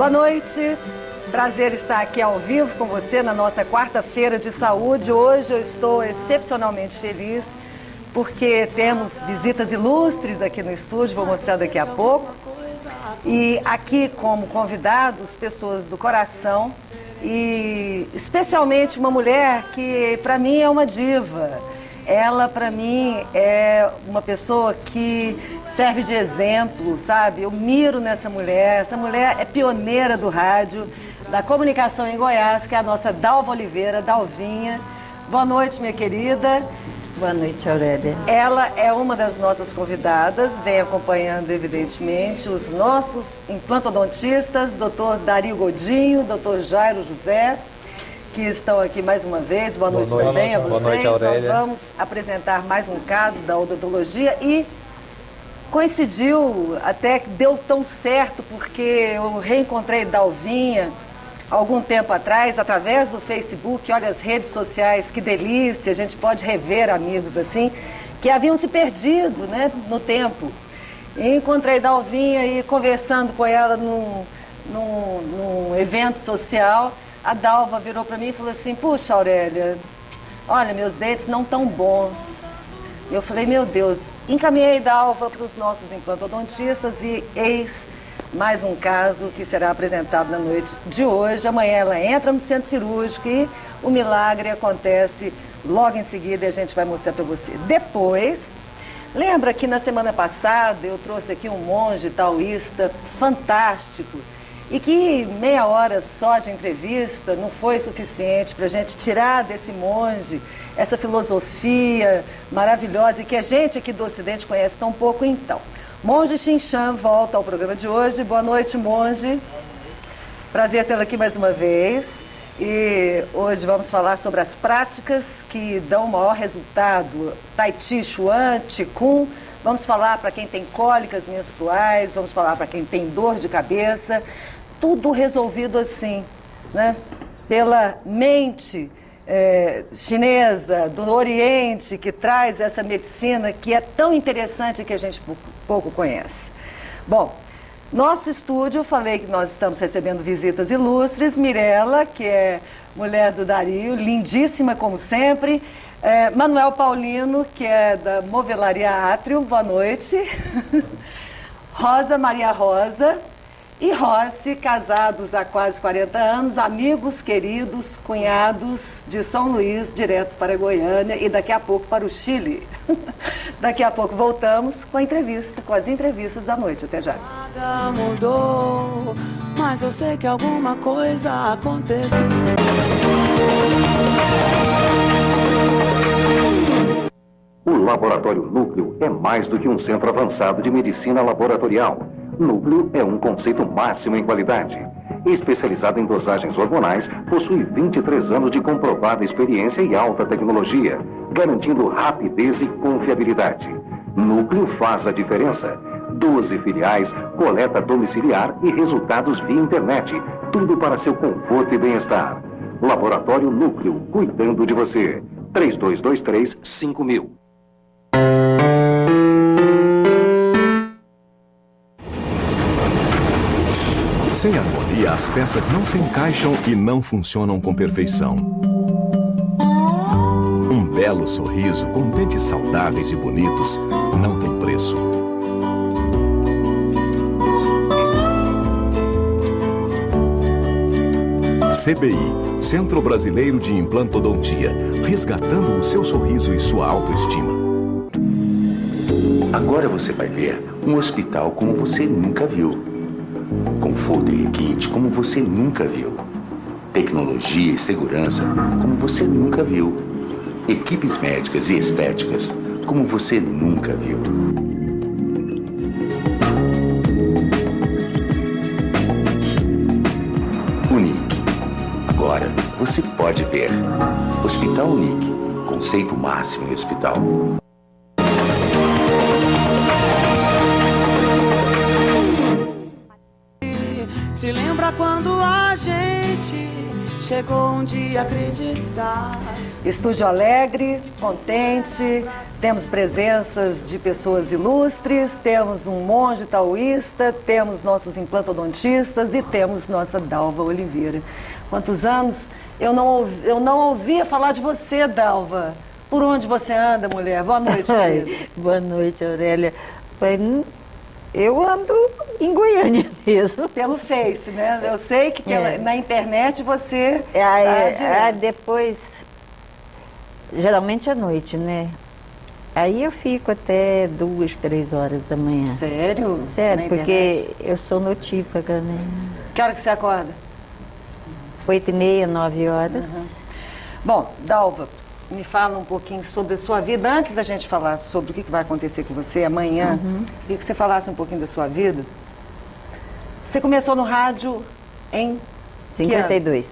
Boa noite, prazer estar aqui ao vivo com você na nossa quarta-feira de saúde. Hoje eu estou excepcionalmente feliz porque temos visitas ilustres aqui no estúdio, vou mostrar daqui a pouco. E aqui como convidados, pessoas do coração e especialmente uma mulher que para mim é uma diva. Ela para mim é uma pessoa que serve de exemplo, sabe? Eu miro nessa mulher. Essa mulher é pioneira do rádio, da comunicação em Goiás, que é a nossa Dalva Oliveira, Dalvinha. Boa noite, minha querida. Boa noite, Aurélia. Ela é uma das nossas convidadas, vem acompanhando, evidentemente, os nossos implantodontistas, Dr. Dario Godinho, Dr. Jairo José, que estão aqui mais uma vez. Boa noite também a vocês. Boa noite, Aurélia. Nós vamos apresentar mais um caso da odontologia e coincidiu, até que deu tão certo, porque eu reencontrei Dalvinha algum tempo atrás, através do Facebook. Olha as redes sociais, que delícia, a gente pode rever amigos assim, que haviam se perdido, né, no tempo. E encontrei Dalvinha e conversando com ela num evento social, a Dalva virou para mim e falou assim: puxa, Aurélia, olha, meus dentes não tão bons. Eu falei, meu Deus, encaminhei Dalva para os nossos implantodontistas e eis mais um caso que será apresentado na noite de hoje. Amanhã ela entra no centro cirúrgico e o milagre acontece logo em seguida e a gente vai mostrar para você. Depois, lembra que na semana passada eu trouxe aqui um monge taoísta fantástico e que meia hora só de entrevista não foi suficiente para a gente tirar desse monge essa filosofia maravilhosa e que a gente aqui do Ocidente conhece tão pouco. Então, Monge Xinxan volta ao programa de hoje. Boa noite, monge. Prazer tê-lo aqui mais uma vez. E hoje vamos falar sobre as práticas que dão o maior resultado. Tai Chi Chuan, Qigong. Vamos falar para quem tem cólicas menstruais, vamos falar para quem tem dor de cabeça. Tudo resolvido assim, né? Pela mente chinesa, do Oriente, que traz essa medicina que é tão interessante que a gente pouco conhece. Bom, nosso estúdio, falei que nós estamos recebendo visitas ilustres. Mirella, que é mulher do Dario, lindíssima como sempre. Manuel Paulino, que é da Movelaria Átrio, boa noite. Rosa Maria Rosa e Rossi, casados há quase 40 anos, amigos queridos, cunhados de São Luís, direto para Goiânia e daqui a pouco para o Chile. Daqui a pouco voltamos com a entrevista, com as entrevistas da noite. Até já. Nada mudou, mas eu sei que alguma coisa aconteceu. O Laboratório Núcleo é mais do que um centro avançado de medicina laboratorial. Núcleo é um conceito máximo em qualidade. Especializado em dosagens hormonais, possui 23 anos de comprovada experiência e alta tecnologia, garantindo rapidez e confiabilidade. Núcleo faz a diferença. 12 filiais, coleta domiciliar e resultados via internet. Tudo para seu conforto e bem-estar. Laboratório Núcleo, cuidando de você. 3223-5000. Sem harmonia, as peças não se encaixam e não funcionam com perfeição. Um belo sorriso com dentes saudáveis e bonitos não tem preço. CBI, Centro Brasileiro de Implantodontia, resgatando o seu sorriso e sua autoestima. Agora você vai ver um hospital como você nunca viu. Conforto e requinte como você nunca viu. Tecnologia e segurança como você nunca viu. Equipes médicas e estéticas como você nunca viu. Unique. Agora você pode ver. Hospital Unique. Conceito máximo em hospital. Se lembra quando a gente chegou um dia a acreditar Estúdio alegre, contente, temos presenças de pessoas ilustres, temos um monge taoísta, temos nossos implantodontistas e temos nossa Dalva Oliveira. Quantos anos eu não ouvia falar de você, Dalva? Por onde você anda, mulher? Boa noite, querida. Boa noite, Aurélia. Eu ando em Goiânia mesmo. Pelo Face, né? Eu sei que na internet você... Depois, geralmente à noite, né? Aí eu fico até 2, 3 horas da manhã. Sério? Sério, porque eu sou notífaga, né? Que hora que você acorda? 8h30, 9 horas. Uhum. Bom, Dalva, me fala um pouquinho sobre a sua vida. Antes da gente falar sobre o que vai acontecer com você amanhã, queria que você falasse um pouquinho da sua vida. Você começou no rádio em... 52.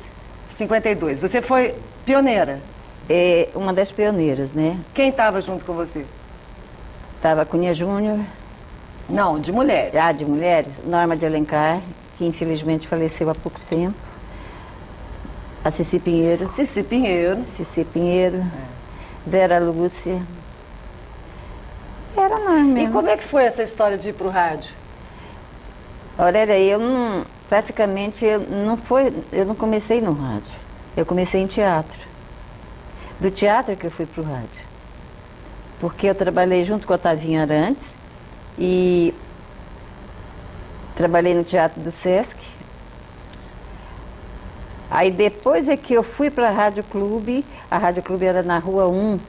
52. Você foi pioneira? Uma das pioneiras, né? Quem estava junto com você? Estava a Cunha Júnior. Não, de mulheres. De mulheres. Norma de Alencar, que infelizmente faleceu há pouco tempo. A Cici Pinheiro. Cici Pinheiro. Cici Pinheiro. Vera Lúcia. Era nós mesmo. E como é que foi essa história de ir para o rádio? Aurélia, eu não comecei no rádio. Eu comecei em teatro. Do teatro que eu fui para o rádio. Porque eu trabalhei junto com a Otavinha Arantes e trabalhei no Teatro do Sesc. Aí depois é que eu fui para a Rádio Clube era na Rua 1,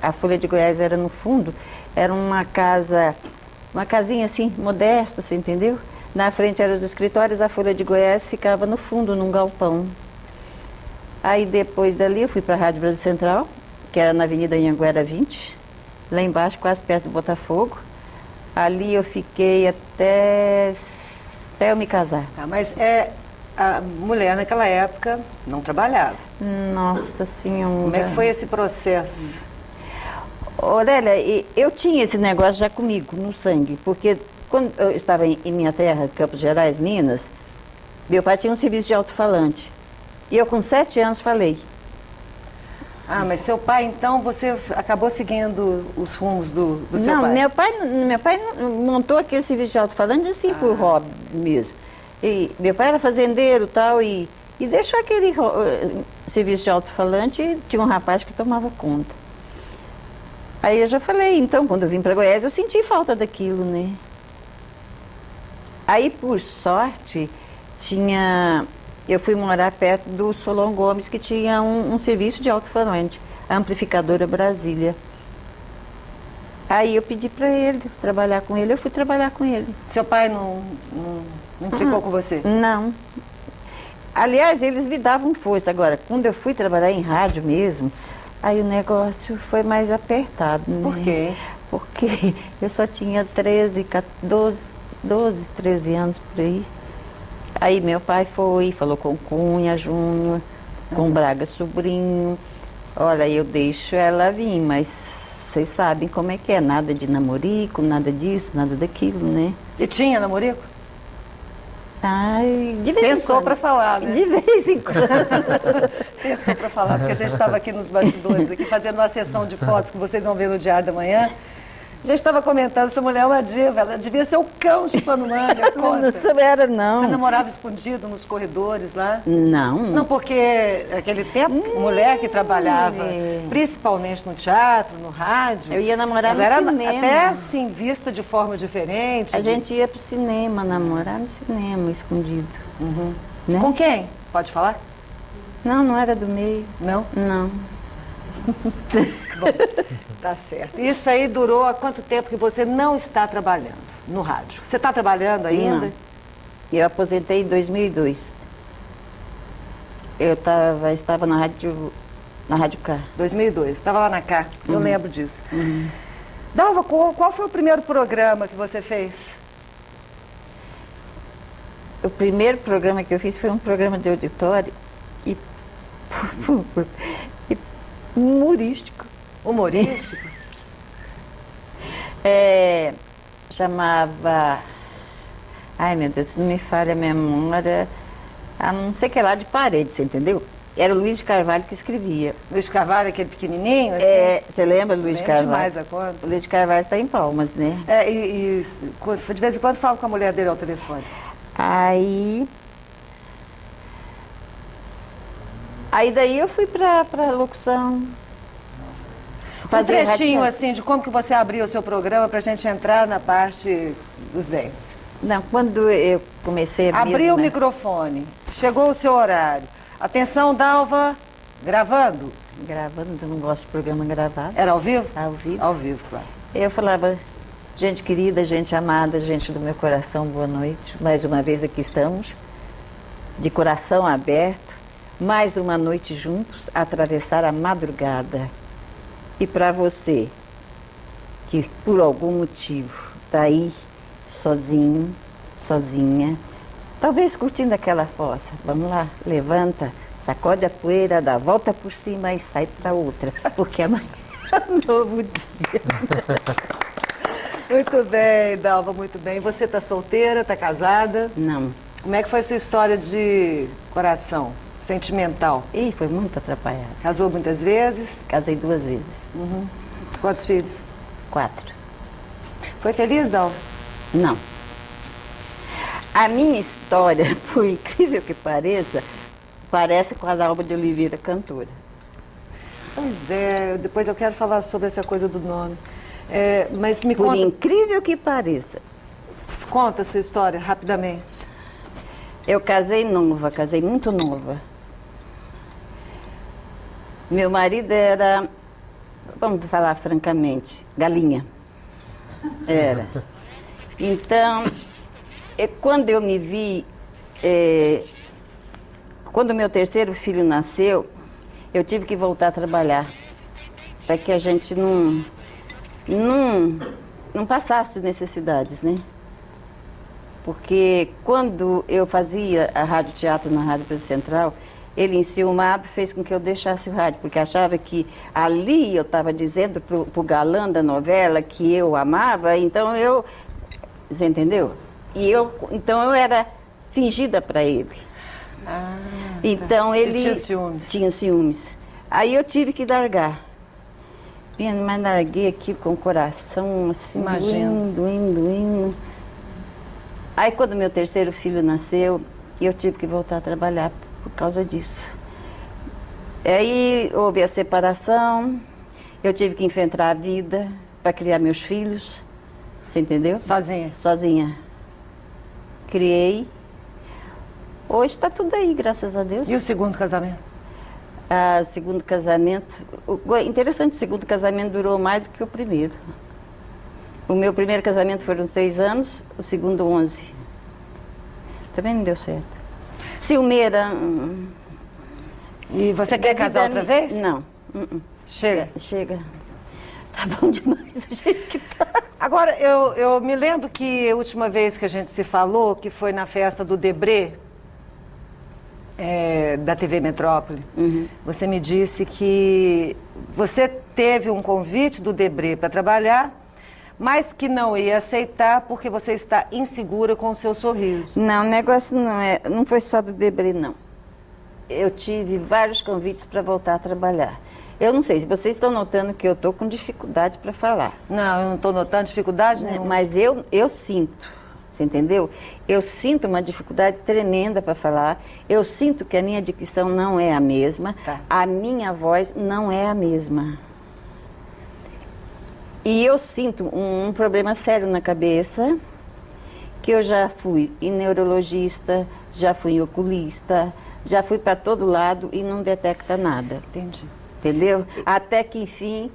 a Folha de Goiás era no fundo, era uma casinha assim, modesta, você entendeu? Na frente eram os escritórios, a Folha de Goiás ficava no fundo, num galpão. Aí depois dali eu fui para a Rádio Brasil Central, que era na Avenida Anhanguera 20, lá embaixo, quase perto do Botafogo. Ali eu fiquei até eu me casar. Mas a mulher naquela época não trabalhava. Nossa Senhora. Como é que foi esse processo? Aurélia, eu tinha esse negócio já comigo, no sangue, porque quando eu estava em minha terra, Campos Gerais, Minas, meu pai tinha um serviço de alto-falante. E eu com 7 anos falei. Mas seu pai, então, você acabou seguindo os rumos do seu pai? Não, meu pai montou aquele serviço de alto-falante assim por hobby mesmo. E meu pai era fazendeiro tal, e deixou aquele serviço de alto-falante e tinha um rapaz que tomava conta. Aí eu já falei, então, quando eu vim para Goiás, eu senti falta daquilo, né? Aí, por sorte, eu fui morar perto do Solon Gomes, que tinha um serviço de alto-falante, a Amplificadora Brasília. Aí eu pedi para ele trabalhar com ele, eu fui trabalhar com ele. Seu pai não implicou com você? Não. Aliás, eles me davam força. Agora, quando eu fui trabalhar em rádio mesmo, aí o negócio foi mais apertado, né? Por quê? Porque eu só tinha 12, 13 anos por aí. Aí meu pai falou com Cunha Júnior, com Braga Sobrinho. Olha, eu deixo ela vir, mas vocês sabem como é que é, nada de namorico, nada disso, nada daquilo, né? E tinha namorico? Ai, de vez Pensou para falar, né? De vez em quando. Pensou para falar, porque a gente estava aqui nos bastidores, aqui fazendo uma sessão de fotos que vocês vão ver no Diário da Manhã. A gente estava comentando, essa mulher é uma diva, ela devia ser o cão chupando manga. Não era, não. Você namorava escondido nos corredores lá? Não. Não, porque naquele tempo, mulher que trabalhava principalmente no teatro, no rádio... Eu ia namorar no cinema. Até assim, vista de forma diferente. A gente ia pro cinema, namorar no cinema, escondido. Né? Com quem? Pode falar? Não era do meio. Não? Não. Bom, tá certo. Isso aí durou há quanto tempo que você não está trabalhando no rádio? Você está trabalhando ainda? Não. Eu aposentei em 2002. Eu estava na Rádio K. 2002, estava lá na K, eu lembro disso. Dalva, qual foi o primeiro programa que você fez? O primeiro programa que eu fiz foi um programa de auditório e humorístico. Humorístico? Chamava... Ai, meu Deus, não me falha a memória. A não sei que lá de parede, você entendeu? Era o Luiz de Carvalho que escrevia. Luiz Carvalho, aquele pequenininho, assim? Você lembra do Luiz de Lembro Carvalho? demais a conta. O Luiz de Carvalho está em Palmas, né? De vez em quando falo com a mulher dele ao telefone. Aí daí eu fui pra locução. Um trechinho, assim, de como que você abriu o seu programa pra gente entrar na parte dos desenhos. Não, quando eu comecei a Abriu o microfone, chegou o seu horário. Atenção, Dalva, gravando. Gravando, eu não gosto de programa gravado. Era ao vivo? Ao vivo. Ao vivo, claro. Eu falava, gente querida, gente amada, gente do meu coração, boa noite. Mais uma vez aqui estamos, de coração aberto, mais uma noite juntos, atravessar a madrugada. E para você, que por algum motivo está aí, sozinho, sozinha, talvez curtindo aquela fossa, vamos lá, levanta, sacode a poeira, dá a volta por cima e sai para outra, porque amanhã é um novo dia. Muito bem, Dalva, muito bem. Você está solteira, está casada? Não. Como é que foi a sua história de coração, sentimental? Ih, foi muito atrapalhada. Casou muitas vezes? Casei 2 vezes. Uhum. Quantos filhos? 4. Foi feliz, Dalva? Não. A minha história, por incrível que pareça, parece com a Dalva de Oliveira, cantora. Pois é, depois eu quero falar sobre essa coisa do nome. Mas me Por conta, incrível que pareça. conta a sua história rapidamente. Eu casei nova, casei muito nova. Meu marido era, vamos falar francamente, galinha. Era. Então, quando eu me vi, quando o meu terceiro filho nasceu, eu tive que voltar a trabalhar, para que a gente não passasse necessidades, né? Porque quando eu fazia a rádio teatro na Rádio Brasil Central, ele enciumado fez com que eu deixasse o rádio, porque achava que ali eu estava dizendo pro galã da novela que eu amava, então você entendeu? Então eu era fingida para ele. Então ele tinha ciúmes. Tinha ciúmes. Aí eu tive que largar. Mas larguei aqui com o coração assim, doendo. Aí quando meu terceiro filho nasceu, eu tive que voltar a trabalhar por causa disso. Aí houve a separação, eu tive que enfrentar a vida para criar meus filhos, você entendeu? Sozinha? Sozinha. Criei. Hoje está tudo aí, graças a Deus. E o segundo casamento? Segundo casamento, interessante, o segundo casamento durou mais do que o primeiro. O meu primeiro casamento foram 6 anos, o segundo 11. Também não deu certo. Ciumeira. E você quer casar outra vez? Não. Chega. Chega. Tá bom demais do jeito que tá. Agora, eu me lembro que a última vez que a gente se falou, que foi na festa do Debré, da TV Metrópole, você me disse que você teve um convite do Debré para trabalhar, mas que não ia aceitar porque você está insegura com o seu sorriso. Não, o negócio não foi só do Debré, não. Eu tive vários convites para voltar a trabalhar. Eu não sei, se vocês estão notando que eu estou com dificuldade para falar. Não, eu não estou notando dificuldade nenhuma. Mas eu sinto, você entendeu? Eu sinto uma dificuldade tremenda para falar. Eu sinto que a minha dicção não é a mesma. Tá. A minha voz não é a mesma. E eu sinto um problema sério na cabeça, que eu já fui em neurologista, já fui em oculista, já fui para todo lado e não detecta nada. Entendi. Entendeu? Até que, enfim,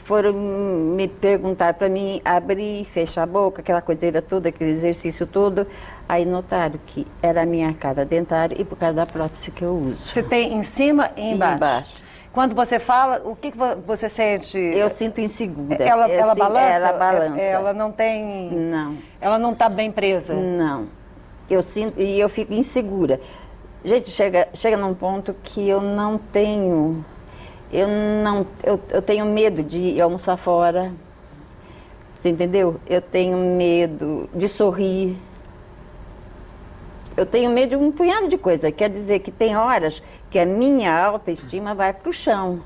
foram me perguntar para mim abrir e fechar a boca, aquela coiseira toda, aquele exercício todo. Aí notaram que era a minha arcada dentária e por causa da prótese que eu uso. Você tem em cima e embaixo? Embaixo. Quando você fala, o que você sente? Eu sinto insegura. Ela balança? Ela balança. Ela não tem... Não. Ela não está bem presa? Não. Eu sinto e eu fico insegura. Gente, chega num ponto que eu não tenho... Eu tenho medo de almoçar fora. Você entendeu? Eu tenho medo de sorrir. eu tenho medo de um punhado de coisa. Quer dizer que tem horas que a minha autoestima vai para o chão.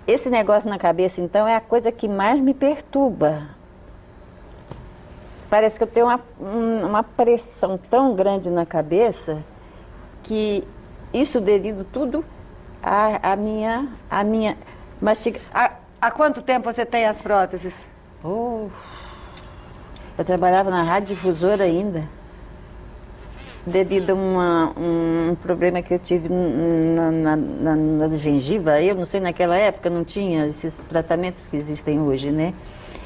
Esse negócio na cabeça, então, é a coisa que mais me perturba. Parece que eu tenho uma pressão tão grande na cabeça que isso devido tudo à minha Há quanto tempo você tem as próteses? eu trabalhava na rádio difusora ainda, devido a um problema que eu tive na gengiva. Eu não sei, naquela época não tinha esses tratamentos que existem hoje, né?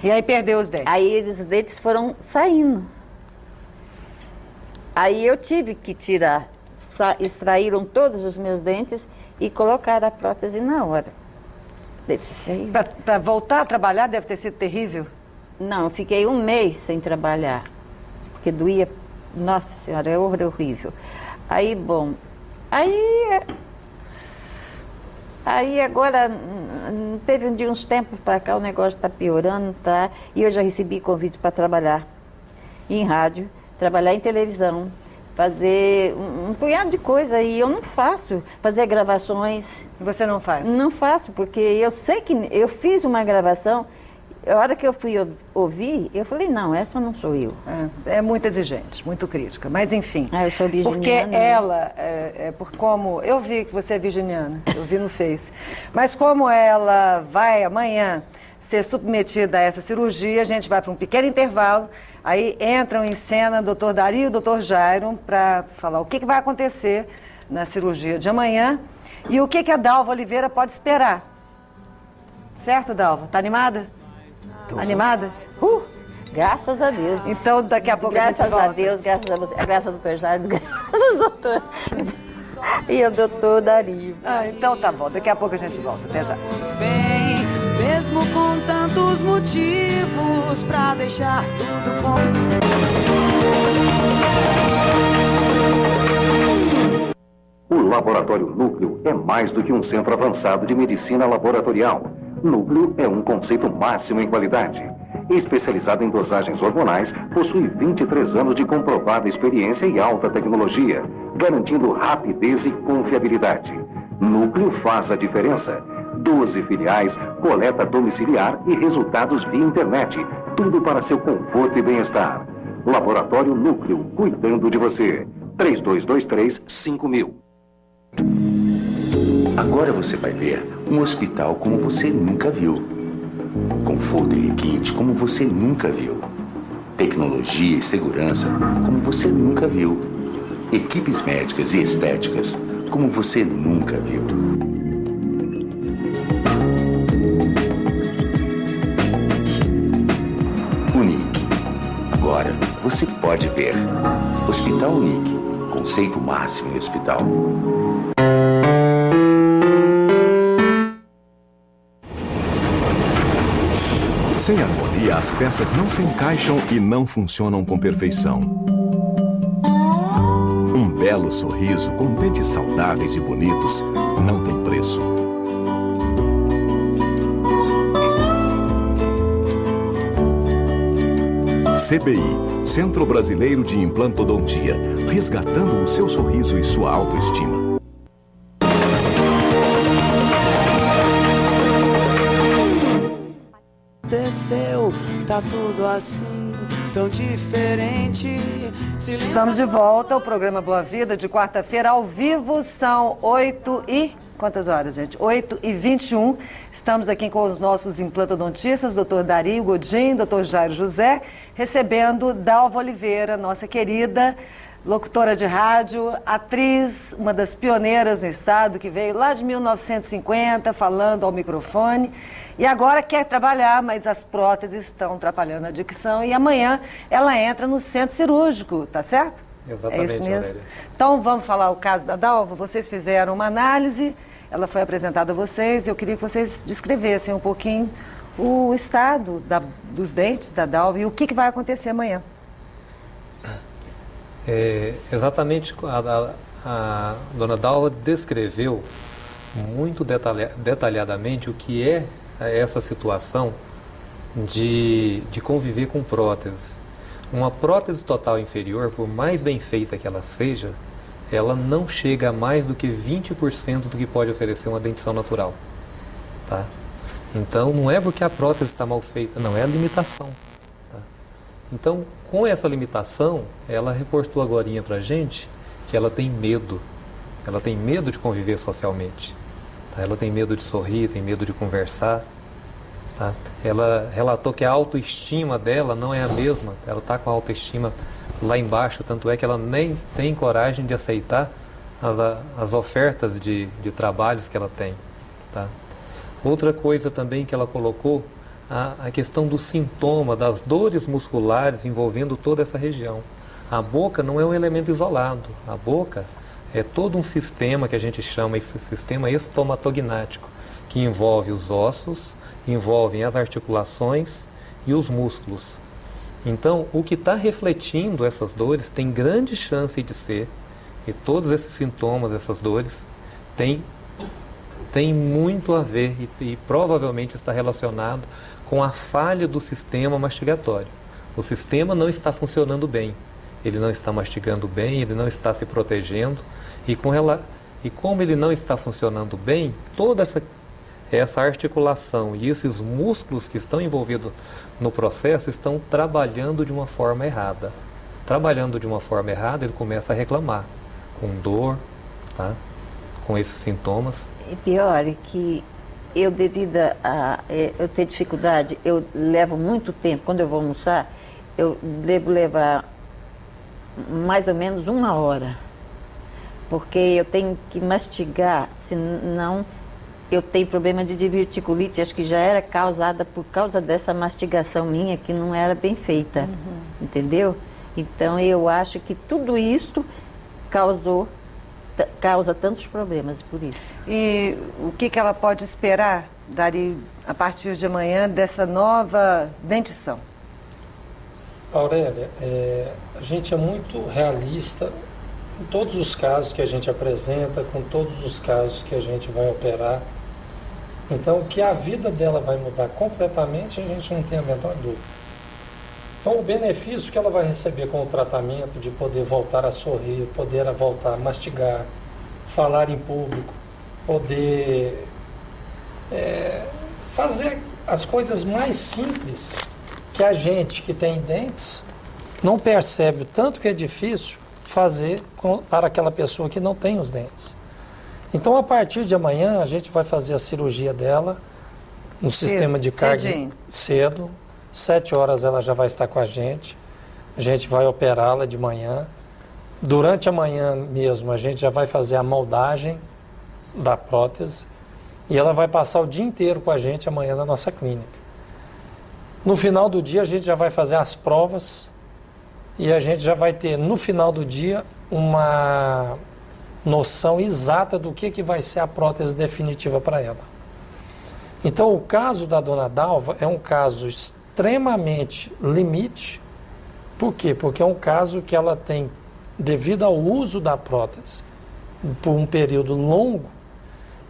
E aí perdeu os dentes? Aí os dentes foram saindo. Aí eu tive que tirar, extraíram todos os meus dentes e colocaram a prótese na hora. Para voltar a trabalhar deve ter sido terrível? Não, eu fiquei um mês sem trabalhar, porque doía, nossa senhora, é horrível. Aí, bom, aí agora, teve de uns tempos para cá, o negócio está piorando, tá? E eu já recebi convite para trabalhar em rádio, trabalhar em televisão, fazer um punhado de coisa, e eu não faço, fazer gravações. Você não faz? Não faço, porque eu sei que eu fiz uma gravação, a hora que eu fui ouvir, eu falei, não, essa não sou eu. É muito exigente, muito crítica, mas enfim. Eu sou virginiana. Porque ela, por como, eu vi que você é virginiana, eu vi no Face, mas como ela vai amanhã ser submetida a essa cirurgia, a gente vai para um pequeno intervalo, aí entram em cena o Dr. Dari e o Dr. Jairo para falar o que vai acontecer na cirurgia de amanhã e o que a Dalva Oliveira pode esperar. Certo, Dalva? Tá animada? Animada? Graças a Deus. Então, daqui a pouco a gente volta. Graças a Deus, graças a você, graças ao doutor Jairo, graças ao doutor e ao doutor Dari. Então tá bom, daqui a pouco a gente volta. Até já. Bem, mesmo com tantos motivos pra deixar tudo bom. O Laboratório Núcleo é mais do que um centro avançado de medicina laboratorial. Núcleo é um conceito máximo em qualidade. Especializado em dosagens hormonais, possui 23 anos de comprovada experiência e alta tecnologia, garantindo rapidez e confiabilidade. Núcleo faz a diferença. 12 filiais, coleta domiciliar e resultados via internet. Tudo para seu conforto e bem-estar. Laboratório Núcleo, cuidando de você. 3223-5000. Agora você vai ver um hospital como você nunca viu. Conforto e requinte como você nunca viu. Tecnologia e segurança como você nunca viu. Equipes médicas e estéticas como você nunca viu. Unique. Agora você pode ver. Hospital Unique. Conceito máximo em hospital. Sem harmonia, as peças não se encaixam e não funcionam com perfeição. Um belo sorriso com dentes saudáveis e bonitos não tem preço. CBI, Centro Brasileiro de Implantodontia, resgatando o seu sorriso e sua autoestima. Tá tudo assim, tão diferente. Estamos de volta ao programa Boa Vida de quarta-feira ao vivo, são 8 e... Quantas horas, gente? 8h21. Estamos aqui com os nossos implantodontistas, Dr. Dari Godin, Dr. Jairo José, recebendo Dalva Oliveira, nossa querida locutora de rádio, atriz, uma das pioneiras no estado, que veio lá de 1950, falando ao microfone, e agora quer trabalhar, mas as próteses estão atrapalhando a dicção, e amanhã ela entra no centro cirúrgico, tá certo? Exatamente, é isso mesmo? Aurélia. Então vamos falar o caso da Dalva. Vocês fizeram uma análise, ela foi apresentada a vocês, e eu queria que vocês descrevessem um pouquinho o estado dos dentes da Dalva e o que vai acontecer amanhã. Exatamente, a dona Dalva descreveu muito detalhadamente o que é essa situação de conviver com próteses. Uma prótese total inferior, por mais bem feita que ela seja, ela não chega a mais do que 20% do que pode oferecer uma dentição natural. Tá? Então, não é porque a prótese está mal feita, não, é a limitação. Tá? Então, com essa limitação, ela reportou agorinha para a gente que ela tem medo. Ela tem medo de conviver socialmente. Tá? Ela tem medo de sorrir, tem medo de conversar. Tá? Ela relatou que a autoestima dela não é a mesma. Ela está com a autoestima lá embaixo, tanto é que ela nem tem coragem de aceitar as ofertas de trabalhos que ela tem. Tá? Outra coisa também que ela colocou, a questão do sintoma, das dores musculares envolvendo toda essa região. A boca não é um elemento isolado. A boca é todo um sistema que a gente chama esse sistema estomatognático, que envolve os ossos, envolve as articulações e os músculos. Então, o que está refletindo essas dores tem grande chance de ser, e todos esses sintomas, essas dores, têm muito a ver e provavelmente está relacionado com a falha do sistema mastigatório. O sistema não está funcionando bem, ele não está mastigando bem, ele não está se protegendo, e como ele não está funcionando bem, toda essa articulação e esses músculos que estão envolvidos no processo estão trabalhando de uma forma errada. Trabalhando de uma forma errada, ele começa a reclamar, com dor, tá? Com esses sintomas. E pior é que eu, devido a eu ter dificuldade, eu levo muito tempo, quando eu vou almoçar, eu devo levar mais ou menos 1 hora, porque eu tenho que mastigar, senão eu tenho problema de diverticulite, acho que já era causada por causa dessa mastigação minha, que não era bem feita, entendeu? Então eu acho que tudo isso causa tantos problemas por isso. E o que ela pode esperar, Dari, a partir de amanhã, dessa nova dentição? Aurélia, a gente é muito realista em todos os casos que a gente apresenta, com todos os casos que a gente vai operar. Então, que a vida dela vai mudar completamente, a gente não tem a menor dúvida. Então, o benefício que ela vai receber com o tratamento, de poder voltar a sorrir, poder voltar a mastigar, falar em público, poder fazer as coisas mais simples que a gente que tem dentes não percebe o tanto que é difícil fazer para aquela pessoa que não tem os dentes. Então, a partir de amanhã, a gente vai fazer a cirurgia dela no sistema de carga cedo. 7 horas ela já vai estar com a gente vai operá-la de manhã. Durante a manhã mesmo, a gente já vai fazer a moldagem da prótese e ela vai passar o dia inteiro com a gente amanhã na nossa clínica. No final do dia, a gente já vai fazer as provas e a gente já vai ter, no final do dia, uma noção exata do que vai ser a prótese definitiva para ela. Então, o caso da dona Dalva é um caso extremamente limite. Por quê? Porque é um caso que ela tem, devido ao uso da prótese por um período longo,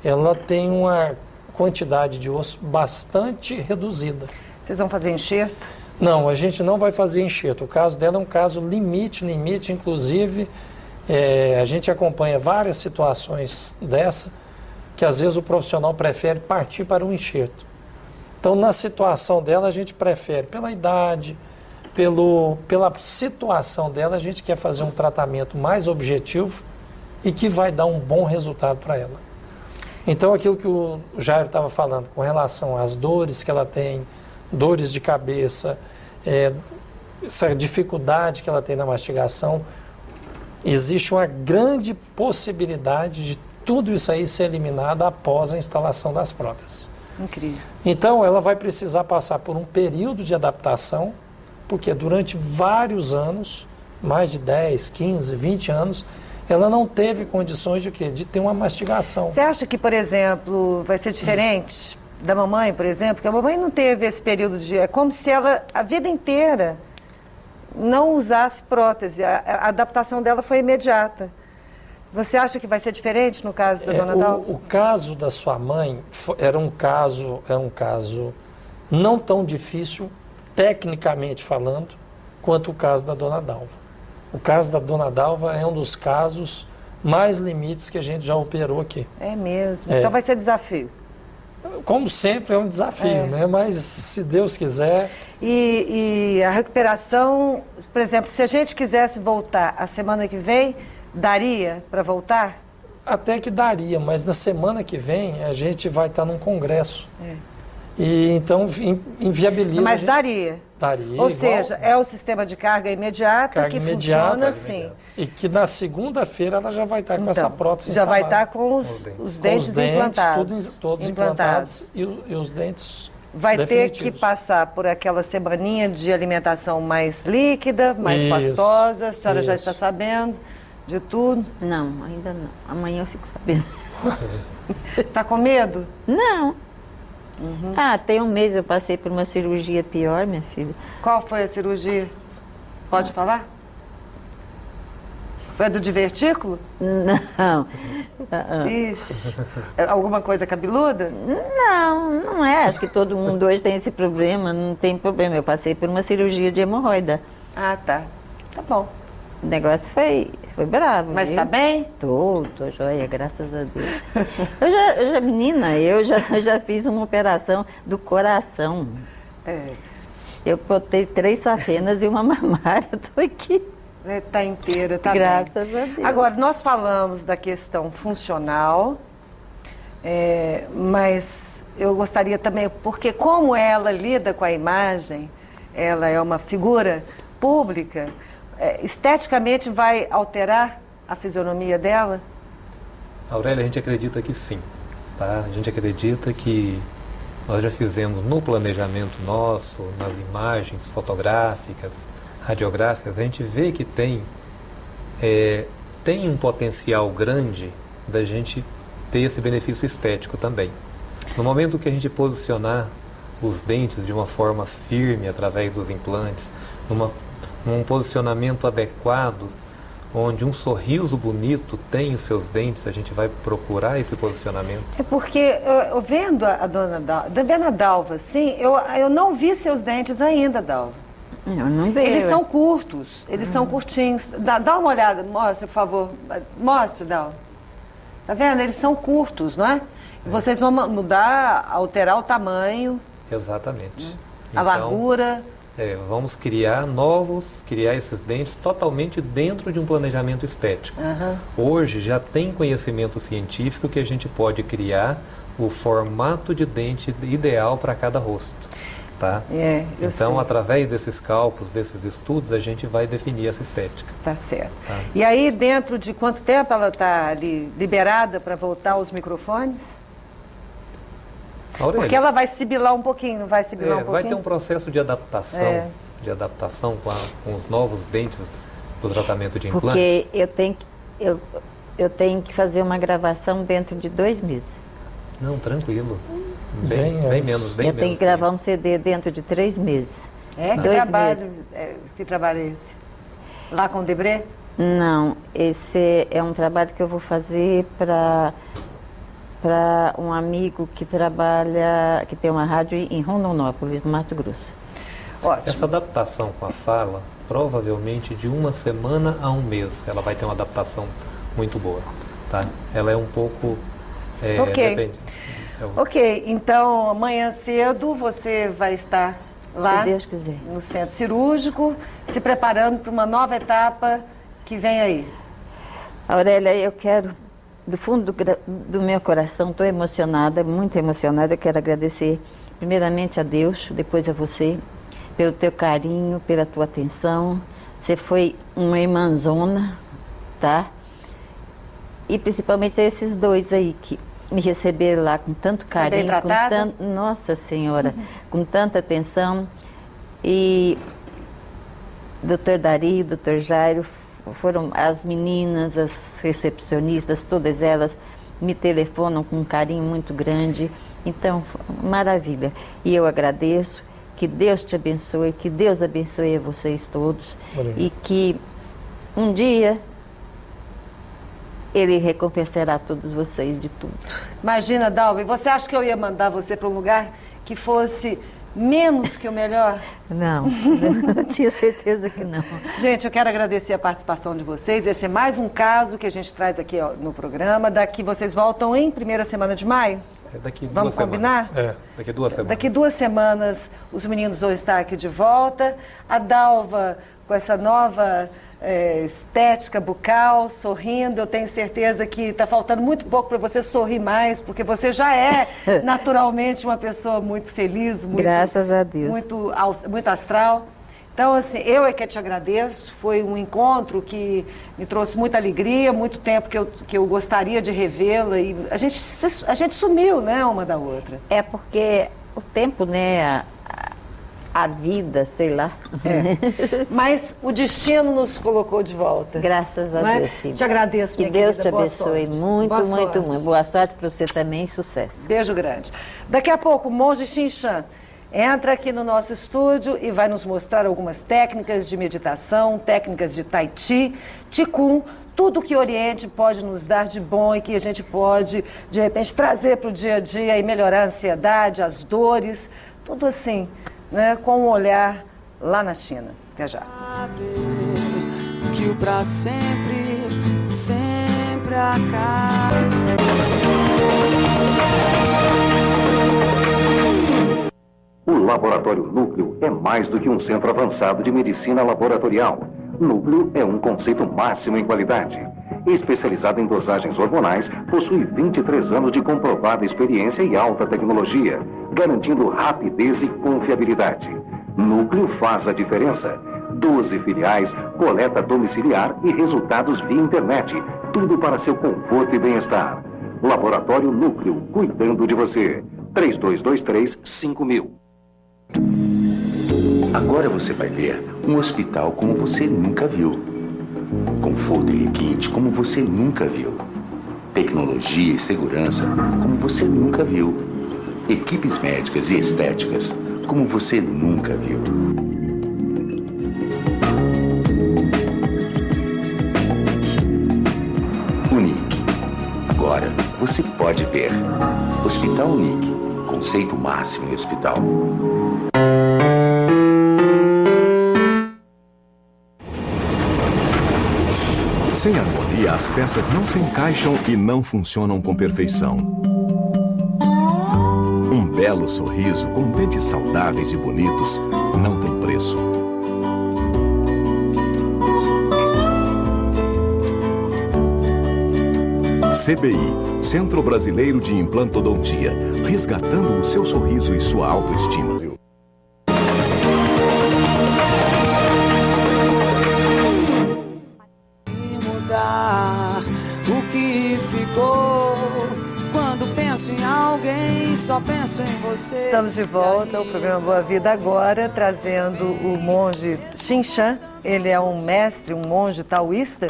ela tem uma quantidade de osso bastante reduzida. Vocês vão fazer enxerto? Não, a gente não vai fazer enxerto. O caso dela é um caso limite, inclusive a gente acompanha várias situações dessa, que às vezes o profissional prefere partir para um enxerto. Então, na situação dela, a gente prefere, pela idade, pela situação dela, a gente quer fazer um tratamento mais objetivo e que vai dar um bom resultado para ela. Então, aquilo que o Jairo estava falando, com relação às dores que ela tem, dores de cabeça, essa dificuldade que ela tem na mastigação, existe uma grande possibilidade de tudo isso aí ser eliminado após a instalação das próteses. Incrível. Então, ela vai precisar passar por um período de adaptação, porque durante vários anos, mais de 10, 15, 20 anos, ela não teve condições de quê? De ter uma mastigação. Você acha que, por exemplo, vai ser diferente da mamãe, por exemplo? Porque a mamãe não teve esse período de... É como se ela, a vida inteira, não usasse prótese. A adaptação dela foi imediata. Você acha que vai ser diferente no caso da dona Dalva? O caso da sua mãe era um caso não tão difícil, tecnicamente falando, quanto o caso da dona Dalva. O caso da dona Dalva é um dos casos mais limites que a gente já operou aqui. É mesmo. É. Então vai ser desafio. Como sempre, é um desafio, né? Mas se Deus quiser... E a recuperação, por exemplo, se a gente quisesse voltar a semana que vem, daria para voltar? Até que daria, mas na semana que vem a gente vai estar num congresso. E então inviabiliza. Mas daria. Daria. Ou seja, é o sistema de carga imediata que funciona assim. E que na segunda-feira ela já vai estar com essa prótese já vai instalada. estar com os dentes implantados. Todos implantados e os dentes vai ter que definitivos. passar por aquela semaninha de alimentação mais líquida, mais pastosa. A senhora já está sabendo de tudo? Não, ainda não. Amanhã eu fico sabendo. Está com medo? Não. Ah, tem um mês eu passei por uma cirurgia pior, minha filha. Qual foi a cirurgia? Pode falar? Foi a do divertículo? Não. Ixi. Alguma coisa cabeluda? Não, não é. Acho que todo mundo hoje tem esse problema, não tem problema. Eu passei por uma cirurgia de hemorroida. Ah, tá. Tá bom. O negócio foi bravo. Mas viu? tá bem? Tô joia, graças a Deus. Menina, eu já fiz uma operação do coração. Eu botei 3 safenas e uma mamária, tô aqui. Tá inteira, tá Graças bem. a Deus. Agora, nós falamos da questão funcional, mas eu gostaria também, porque como ela lida com a imagem, ela é uma figura pública, esteticamente vai alterar a fisionomia dela? Aurélia, a gente acredita que sim. Tá? A gente acredita que nós já fizemos no planejamento nosso, nas imagens fotográficas, radiográficas, a gente vê que tem um potencial grande da gente ter esse benefício estético também. No momento que a gente posicionar os dentes de uma forma firme através dos implantes, num posicionamento adequado, onde um sorriso bonito tem os seus dentes, a gente vai procurar esse posicionamento. É porque, eu vendo a dona Dalva, assim, eu não vi seus dentes ainda, Dalva. Eu não vejo. Eles são curtos, eles são curtinhos. Dá uma olhada, mostra, por favor. Mostre, Dalva. Tá vendo? Eles são curtos, não é? Vocês vão mudar, alterar o tamanho. Exatamente. A largura. Vamos criar esses dentes totalmente dentro de um planejamento estético. Hoje já tem conhecimento científico que a gente pode criar o formato de dente ideal para cada rosto. Tá? Então, através desses cálculos, desses estudos, a gente vai definir essa estética. Tá certo. Tá. E aí, dentro de quanto tempo ela está ali liberada para voltar aos microfones? Aurélia, porque ela vai sibilar um pouquinho, não vai sibilar um pouquinho? Vai ter um processo de adaptação, com os novos dentes do tratamento de implante. Porque eu tenho que fazer uma gravação dentro de 2 meses. Não, tranquilo. Bem menos. Eu tenho que gravar um CD dentro de 3 meses. Que trabalho é esse? Lá com o Debré? Não, esse é um trabalho que eu vou fazer para um amigo que tem uma rádio em Rondonópolis, no Mato Grosso. Ótimo. Essa adaptação com a fala, provavelmente de 1 semana a 1 mês, ela vai ter uma adaptação muito boa, tá? Ela é um pouco... depende. Ok, então amanhã cedo você vai estar lá, se Deus quiser, no centro cirúrgico, se preparando para uma nova etapa que vem aí. Aurélia, eu quero... Do fundo do meu coração, estou emocionada, muito emocionada. Eu quero agradecer primeiramente a Deus, depois a você, pelo teu carinho, pela tua atenção. Você foi uma irmãzona, tá? E principalmente a esses 2 aí que me receberam lá com tanto carinho, Nossa Senhora, com tanta atenção. E Dr. Dari, Dr. Jairo, foram as meninas, as recepcionistas, todas elas me telefonam com um carinho muito grande. Então, maravilha. E eu agradeço, que Deus te abençoe, que Deus abençoe a vocês todos. Obrigado. E que um dia Ele recompensará todos vocês de tudo. Imagina, Dalva, você acha que eu ia mandar você para um lugar que fosse Menos que o melhor? Não, eu tinha certeza que não. Gente, eu quero agradecer a participação de vocês. Esse é mais um caso que a gente traz aqui no programa. Daqui vocês voltam em primeira semana de maio? Daqui Vamos 2 combinar? semanas. Daqui 2 semanas. Daqui 2 semanas os meninos vão estar aqui de volta. A Dalva com essa nova estética bucal, sorrindo. Eu tenho certeza que está faltando muito pouco para você sorrir mais, porque você já é naturalmente uma pessoa muito feliz, muito, graças a Deus, muito astral. Então, assim, eu é que te agradeço. Foi um encontro que me trouxe muita alegria, muito tempo que eu gostaria de revê-la. E a gente sumiu, né, uma da outra. É porque o tempo, né, a vida, sei lá. Mas o destino nos colocou de volta. Graças a Deus, filha. Te agradeço, minha querida. Que Deus te abençoe muito, muito. Boa sorte para você também e sucesso. Beijo grande. Daqui a pouco, o monge Xinxan entra aqui no nosso estúdio e vai nos mostrar algumas técnicas de meditação, técnicas de Tai Chi, Qigong, tudo que o Oriente pode nos dar de bom e que a gente pode, de repente, trazer para o dia a dia e melhorar a ansiedade, as dores, tudo assim, né, com um olhar lá na China. Até já. Que o pra sempre, sempre acaba. O Laboratório Núcleo é mais do que um centro avançado de medicina laboratorial. Núcleo é um conceito máximo em qualidade. Especializado em dosagens hormonais, possui 23 anos de comprovada experiência e alta tecnologia, garantindo rapidez e confiabilidade. Núcleo faz a diferença. 12 filiais, coleta domiciliar e resultados via internet. Tudo para seu conforto e bem-estar. Laboratório Núcleo, cuidando de você. 3223-5000. Agora você vai ver um hospital como você nunca viu. Conforto e requinte como você nunca viu. Tecnologia e segurança como você nunca viu. Equipes médicas e estéticas como você nunca viu. Unique. Agora você pode ver. Hospital Unique. Conceito máximo em hospital. Sem harmonia, as peças não se encaixam e não funcionam com perfeição. Um belo sorriso com dentes saudáveis e bonitos não tem preço. CBI, Centro Brasileiro de Implantodontia, resgatando o seu sorriso e sua autoestima. O que ficou quando penso em alguém, só penso em você. Estamos de volta ao programa Boa Vida agora, trazendo o monge Xinxan. Ele é um mestre, um monge taoísta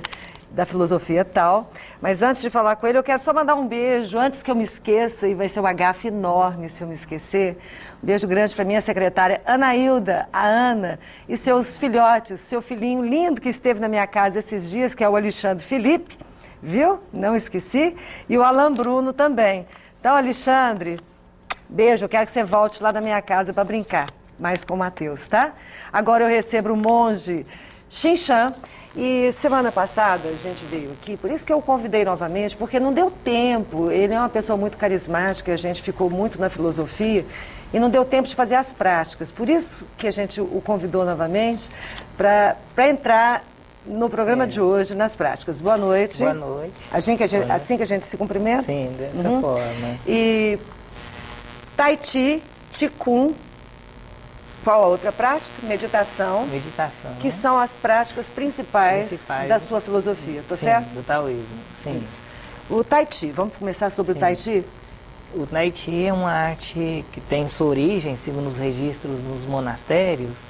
da filosofia Tao. Mas antes de falar com ele, eu quero só mandar um beijo, antes que eu me esqueça, e vai ser uma gafe enorme se eu me esquecer. Um beijo grande para minha secretária Anailda, a Ana, e seus filhotes, seu filhinho lindo que esteve na minha casa esses dias, que é o Alexandre Felipe, viu? Não esqueci. E o Alan Bruno também. Então, Alexandre, beijo, eu quero que você volte lá na minha casa para brincar, mais com o Matheus, tá? Agora eu recebo o monge Xinxan. E semana passada a gente veio aqui, por isso que eu o convidei novamente, porque não deu tempo. Ele é uma pessoa muito carismática, a gente ficou muito na filosofia e não deu tempo de fazer as práticas. Por isso que a gente o convidou novamente para entrar no programa de hoje, nas práticas. Boa noite. Boa noite. Assim que a gente se cumprimenta? Sim, dessa forma. E Tai Chi, Qigong. Qual a outra prática? Meditação. Meditação. Que são as práticas principais da sua filosofia, tá certo? Do taoísmo, sim. Isso. O Tai Chi, vamos começar sobre o Tai Chi? O Tai Chi é uma arte que tem sua origem, segundo os registros dos monastérios,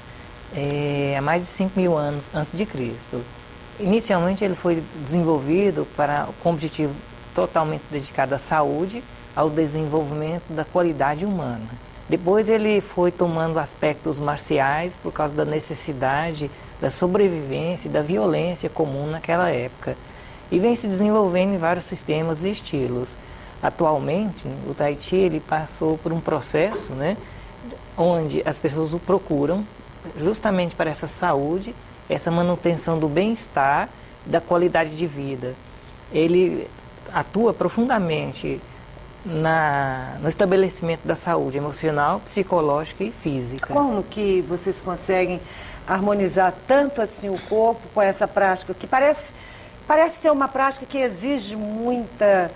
há mais de 5.000 anos antes de Cristo. Inicialmente ele foi desenvolvido com objetivo totalmente dedicado à saúde, ao desenvolvimento da qualidade humana. Depois ele foi tomando aspectos marciais por causa da necessidade da sobrevivência e da violência comum naquela época. E vem se desenvolvendo em vários sistemas e estilos. Atualmente, o Tai Chi ele passou por um processo, onde as pessoas o procuram justamente para essa saúde, essa manutenção do bem-estar, da qualidade de vida. Ele atua profundamente no estabelecimento da saúde emocional, psicológica e física. Como que vocês conseguem harmonizar tanto assim o corpo com essa prática, que parece ser uma prática que exige muita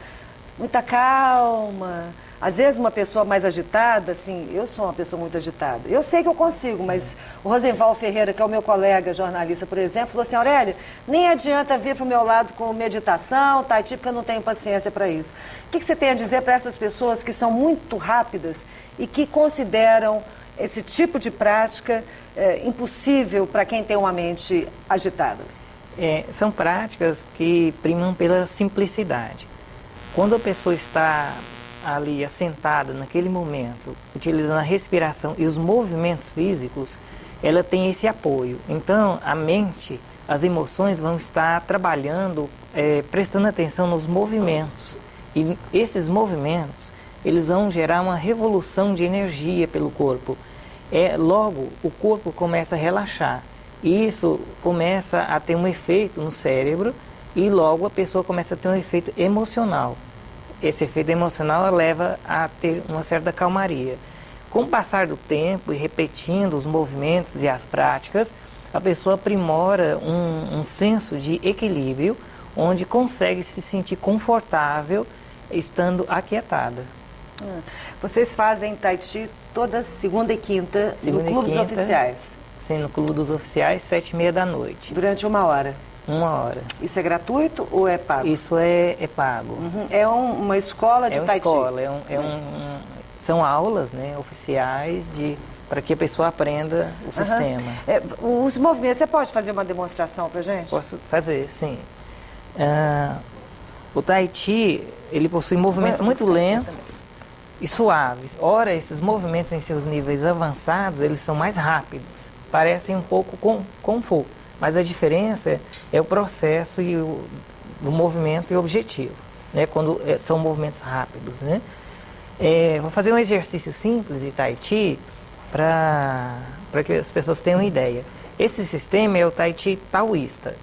calma. Às vezes uma pessoa mais agitada, assim, eu sou uma pessoa muito agitada. Eu sei que eu consigo, mas o Rosenval Ferreira, que é o meu colega jornalista, por exemplo, falou assim: Aurélia, nem adianta vir para o meu lado com meditação, tai chi, porque eu não tenho paciência para isso. O que você tem a dizer para essas pessoas que são muito rápidas e que consideram esse tipo de prática impossível para quem tem uma mente agitada? São práticas que primam pela simplicidade. Quando a pessoa está ali assentada naquele momento, utilizando a respiração e os movimentos físicos, ela tem esse apoio. Então, a mente, as emoções vão estar trabalhando, prestando atenção nos movimentos. E esses movimentos, eles vão gerar uma revolução de energia pelo corpo. Logo, o corpo começa a relaxar. E isso começa a ter um efeito no cérebro e logo a pessoa começa a ter um efeito emocional. Esse efeito emocional leva a ter uma certa calmaria. Com o passar do tempo e repetindo os movimentos e as práticas, a pessoa aprimora um senso de equilíbrio, onde consegue se sentir confortável estando aquietada. Vocês fazem tai chi toda segunda e quinta no Clube dos Oficiais? Sim, no Clube dos Oficiais, 7h30 da noite. Durante 1 hora? 1 hora. Isso é gratuito ou é pago? Isso é pago. Uhum. É uma escola de tai chi? São aulas, né, oficiais para que a pessoa aprenda o sistema. Os movimentos, você pode fazer uma demonstração para a gente? Posso fazer, sim. O tai chi, ele possui movimentos muito lentos e suaves. Ora, esses movimentos em seus níveis avançados, eles são mais rápidos. Parecem um pouco com Fu. Mas a diferença é o processo e o movimento e o objetivo, né? Quando são movimentos rápidos, né? Vou fazer um exercício simples de tai chi para que as pessoas tenham uma ideia. Esse sistema é o tai chi taoísta,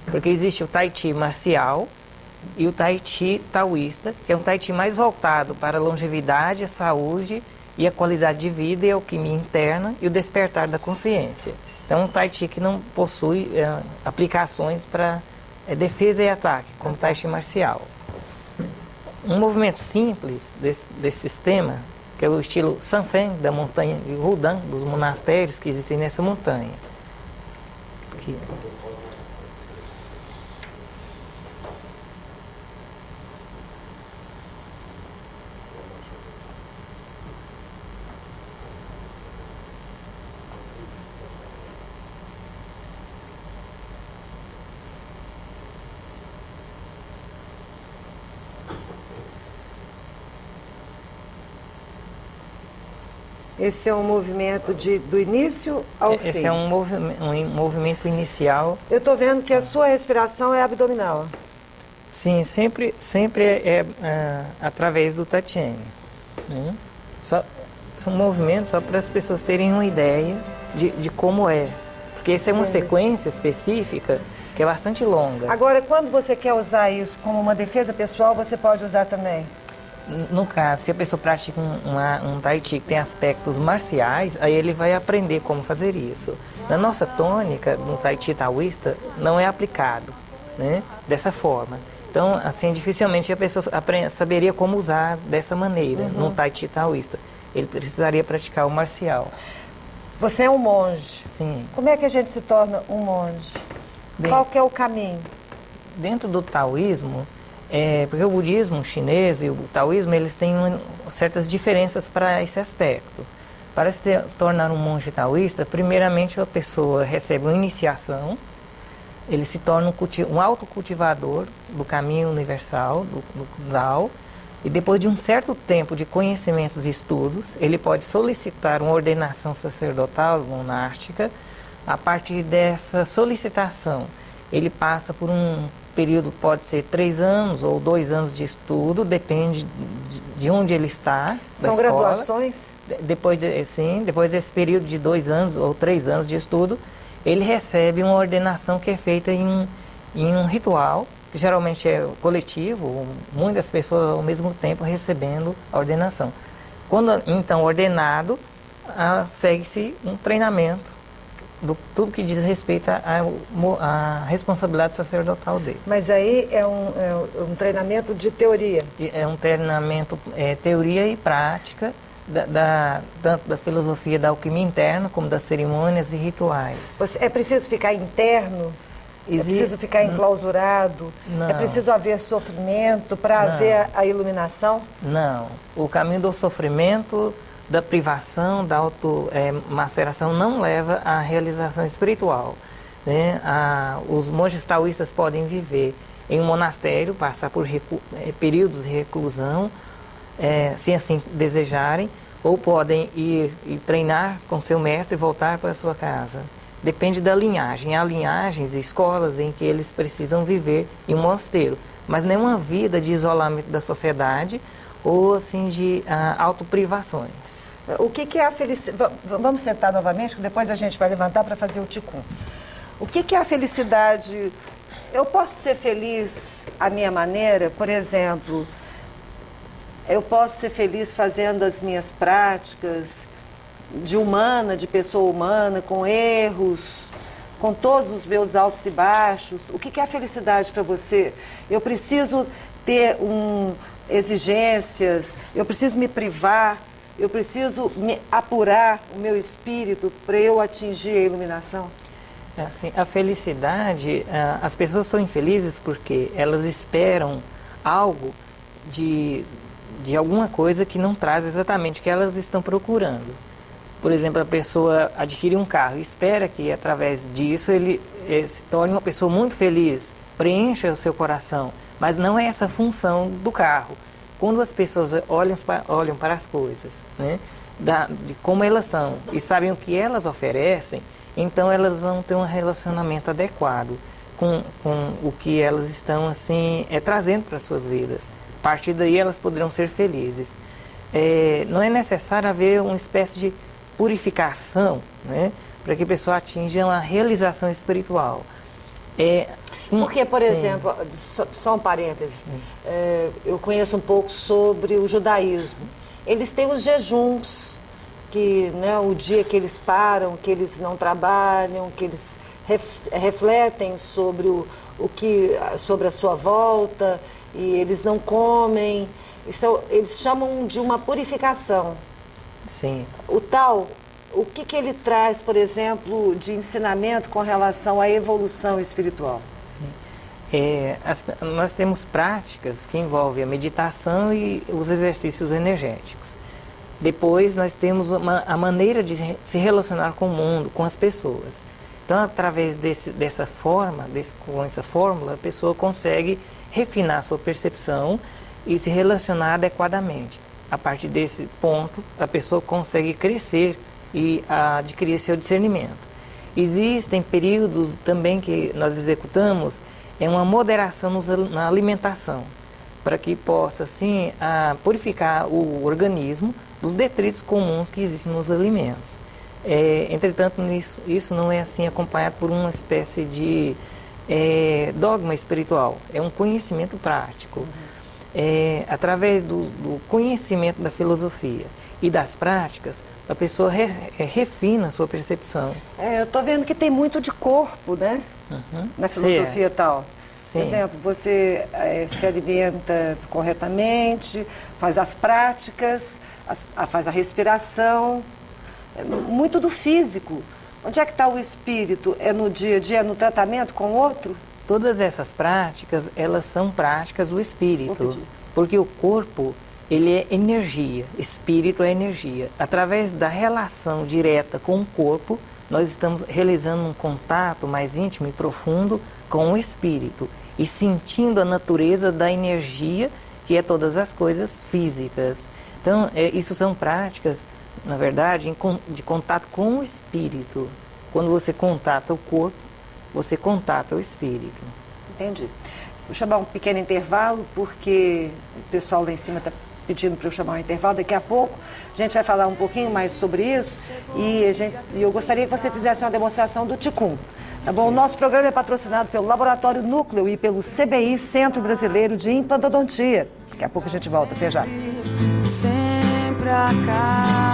porque existe o tai chi marcial e o tai chi taoísta, que é um tai chi mais voltado para a longevidade, a saúde e a qualidade de vida e a alquimia interna e o despertar da consciência. Então, um tai chi que não possui aplicações para defesa e ataque, como tai chi marcial. Um movimento simples desse sistema, que é o estilo Sanfen, da montanha de Rudan, dos monastérios que existem nessa montanha. Aqui. Esse é um movimento do início ao fim? Esse é um movimento inicial. Eu estou vendo que a sua respiração é abdominal. Sim, sempre é através do Tatiane. Né? São movimentos só para as pessoas terem uma ideia de como é. Porque essa é uma sequência específica que é bastante longa. Agora, quando você quer usar isso como uma defesa pessoal, você pode usar também? No caso, se a pessoa pratica um tai chi que tem aspectos marciais, aí ele vai aprender como fazer isso. Na nossa tônica, no tai chi taoísta, não é aplicado, né, dessa forma. Então, assim, dificilmente a pessoa saberia como usar dessa maneira, no tai chi taoísta. Ele precisaria praticar o marcial. Você é um monge. Sim. Como é que a gente se torna um monge? Qual que é o caminho? Dentro do taoísmo, porque o budismo chinês e o taoísmo, eles têm certas diferenças para esse aspecto. Para se tornar um monge taoísta, primeiramente a pessoa recebe uma iniciação, ele se torna um autocultivador do caminho universal, do Tao, e depois de um certo tempo de conhecimentos e estudos, ele pode solicitar uma ordenação sacerdotal, monástica. A partir dessa solicitação, ele passa por um período, pode ser 3 anos ou 2 anos de estudo, depende de onde ele está. São graduações? Depois desse período de 2 anos ou 3 anos de estudo, ele recebe uma ordenação que é feita em um ritual, que geralmente é coletivo, muitas pessoas ao mesmo tempo recebendo a ordenação. Quando então ordenado, segue-se um treinamento tudo que diz respeito à responsabilidade sacerdotal dele. Mas aí é um treinamento de teoria? É um treinamento, teoria e prática, tanto da filosofia da alquimia interna, como das cerimônias e rituais. É preciso ficar interno? É preciso ficar enclausurado? Não. É preciso haver sofrimento para haver a iluminação? Não. O caminho do sofrimento, da privação, da automaceração não leva à realização espiritual, né? Os monges taoístas podem viver em um monastério, passar por períodos de reclusão, se assim desejarem, ou podem ir treinar com seu mestre e voltar para sua casa. Depende da linhagem. Há linhagens e escolas em que eles precisam viver em um mosteiro, mas não é uma vida de isolamento da sociedade ou assim de autoprivações. O que é a felicidade? Vamos sentar novamente, que depois a gente vai levantar para fazer o ticum. O que é a felicidade? Eu posso ser feliz à minha maneira? Por exemplo, eu posso ser feliz fazendo as minhas práticas de pessoa humana, com erros, com todos os meus altos e baixos. O que é a felicidade para você? Eu preciso ter exigências, eu preciso me privar, eu preciso me apurar o meu espírito para eu atingir a iluminação? Assim, a felicidade, as pessoas são infelizes porque elas esperam algo de alguma coisa que não traz exatamente o que elas estão procurando. Por exemplo, a pessoa adquire um carro e espera que através disso ele se torne uma pessoa muito feliz, preencha o seu coração, mas não é essa a função do carro. Quando as pessoas olham para as coisas, né, de como elas são e sabem o que elas oferecem, então elas vão ter um relacionamento adequado com o que elas estão assim, trazendo para as suas vidas. A partir daí elas poderão ser felizes. Não é necessário haver uma espécie de purificação, né, para que a pessoa atinja uma realização espiritual. Porque, por exemplo, só um parêntese, eu conheço um pouco sobre o judaísmo. Eles têm os jejuns, que, né, o dia que eles param, que eles não trabalham, que eles refletem sobre sobre a sua volta, e eles não comem. Eles chamam de uma purificação. Sim. O que ele traz, por exemplo, de ensinamento com relação à evolução espiritual? Nós temos práticas que envolvem a meditação e os exercícios energéticos. Depois nós temos a maneira de se relacionar com o mundo, com as pessoas. Então, através dessa fórmula, a pessoa consegue refinar a sua percepção e se relacionar adequadamente. A partir desse ponto, a pessoa consegue crescer e adquirir seu discernimento. Existem períodos também que nós executamos uma moderação na alimentação, para que possa, assim, purificar o organismo dos detritos comuns que existem nos alimentos. Entretanto, isso não é assim acompanhado por uma espécie de dogma espiritual, é um conhecimento prático. Através do conhecimento da filosofia e das práticas, a pessoa refina a sua percepção. Eu estou vendo que tem muito de corpo, né? Na filosofia tal. Sim. Por exemplo, você se alimenta corretamente, faz as práticas, faz a respiração, muito do físico. Onde é que está o espírito? É no dia a dia, no tratamento com o outro? Todas essas práticas, elas são práticas do espírito, porque o corpo, ele é energia, espírito é energia. Através da relação direta com o corpo, nós estamos realizando um contato mais íntimo e profundo com o espírito e sentindo a natureza da energia, que é todas as coisas físicas. Então, isso são práticas, na verdade, de contato com o espírito. Quando você contata o corpo, você contata o espírito. Entendi. Vou chamar um pequeno intervalo, porque o pessoal lá em cima está pedindo para eu chamar um intervalo. Daqui a pouco a gente vai falar um pouquinho mais sobre isso e eu gostaria que você fizesse uma demonstração do Ticum. Tá bom? O nosso programa é patrocinado pelo Laboratório Núcleo e pelo CBI, Centro Brasileiro de Implantodontia. Daqui a pouco a gente volta. Até já. Sempre acaba.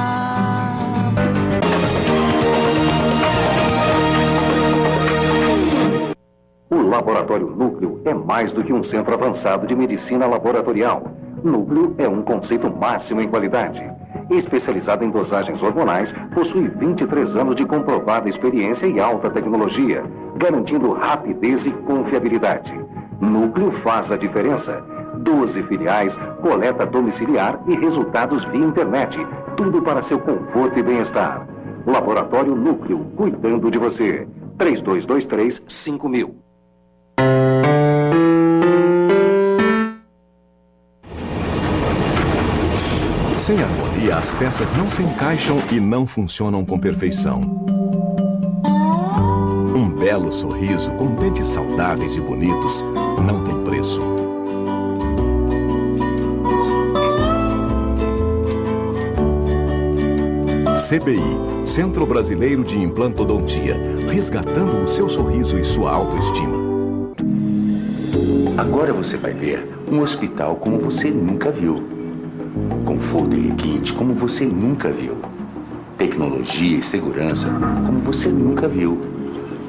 O Laboratório Núcleo é mais do que um centro avançado de medicina laboratorial. Núcleo é um conceito máximo em qualidade. Especializado em dosagens hormonais, possui 23 anos de comprovada experiência e alta tecnologia, garantindo rapidez e confiabilidade. Núcleo faz a diferença. 12 filiais, coleta domiciliar e resultados via internet. Tudo para seu conforto e bem-estar. Laboratório Núcleo, cuidando de você. 3223-5000. Sem harmonia, as peças não se encaixam e não funcionam com perfeição. Um belo sorriso com dentes saudáveis e bonitos não tem preço. CBI, Centro Brasileiro de Implantodontia, resgatando o seu sorriso e sua autoestima. Agora você vai ver um hospital como você nunca viu. Conforto e requinte como você nunca viu. Tecnologia e segurança como você nunca viu.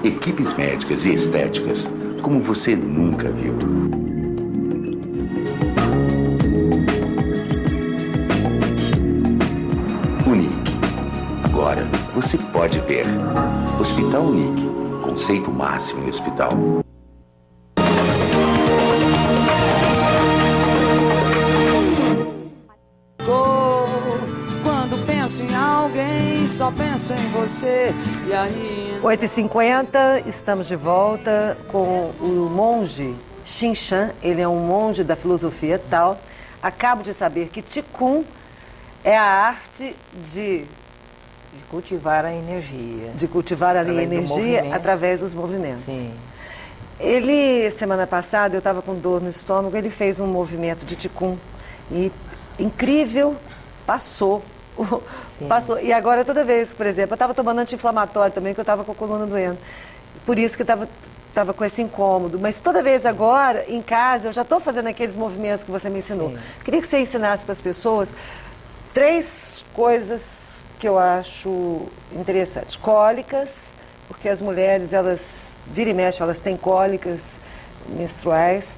Equipes médicas e estéticas como você nunca viu. Unique. Agora você pode ver. Hospital Unique. Conceito máximo em hospital. Quando penso em alguém, só penso em você. E aí... 8h50, estamos de volta com o monge Xinshan. Ele é um monge da filosofia Tao. Acabo de saber que Ticum é a arte de cultivar a energia. De cultivar a energia através dos movimentos. Sim. Ele, semana passada, eu estava com dor no estômago, ele fez um movimento de Ticum e incrível, passou. Passou. E agora, toda vez, por exemplo, eu estava tomando anti-inflamatório também, que eu estava com a coluna doendo. Por isso que eu estava com esse incômodo. Mas toda vez agora, em casa, eu já estou fazendo aqueles movimentos que você me ensinou. Sim. Queria que você ensinasse para as pessoas 3 coisas que eu acho interessantes. Cólicas, porque as mulheres, elas, vira e mexe, elas têm cólicas menstruais.